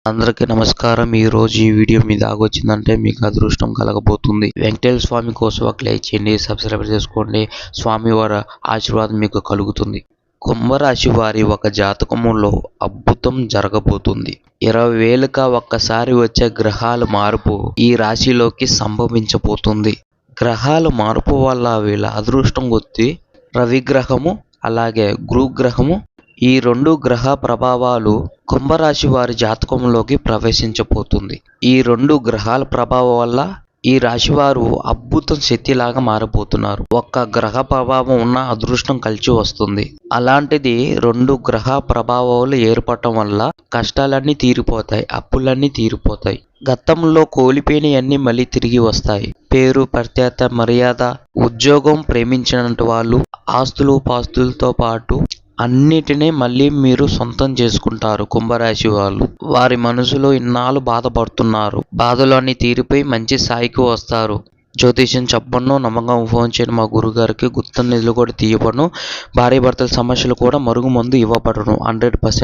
అందరికీ నమస్కారం. ఈ రోజు ఈ వీడియో మీ దాకా వచ్చిందంటే మీకు అదృష్టం కలగబోతుంది. వెంకటేశ్వర స్వామి కోసం ఒక లైక్ చేయండి, సబ్స్క్రైబ్ చేసుకోండి. స్వామి వారి ఆశీర్వాదం మీకు కలుగుతుంది. కుంభరాశి వారి ఒక జాతకములో అద్భుతం జరగబోతుంది. 20,000క ఒక్కసారి వచ్చే గ్రహాల మార్పు ఈ రాశిలోకి సంభవించబోతుంది. గ్రహాల మార్పు వల్ల వీళ్ళ అదృష్టం కొద్ది రవి గ్రహము అలాగే గురుగ్రహము ఈ 2 గ్రహ ప్రభావాలు కుంభరాశి వారి జాతకంలోకి ప్రవేశించబోతుంది. ఈ 2 గ్రహాల ప్రభావం వల్ల ఈ రాశి వారు అద్భుతం శక్తిలాగా మారబోతున్నారు. ఒక్క గ్రహ ప్రభావం ఉన్న అదృష్టం కలిసి వస్తుంది. అలాంటిది 2 గ్రహ ప్రభావాలు ఏర్పడటం వల్ల కష్టాలన్నీ తీరిపోతాయి, అప్పులన్నీ తీరిపోతాయి. గతంలో కోల్పోయినవన్నీ మళ్ళీ తిరిగి వస్తాయి. పేరు, ప్రఖ్యాత, మర్యాద, ఉద్యోగం, ప్రేమించిన వాళ్ళు, ఆస్తులు పాస్తులతో పాటు అన్నిటినీ మళ్ళీ మీరు సొంతం చేసుకుంటారు. కుంభరాశి వాళ్ళు వారి మనసులో ఇన్నాళ్ళు బాధపడుతున్నారు. బాధలు అన్ని తీరిపోయి మంచి స్థాయికి వస్తారు. జ్యోతిష్యం చెప్పను, నమ్మకం ఫోన్ చేయను. మా గురుగారికి గుర్తు నిధులు కూడా తీయబడను. భార్య భర్తల సమస్యలు కూడా మరుగుమందు ఇవ్వబడను 100%.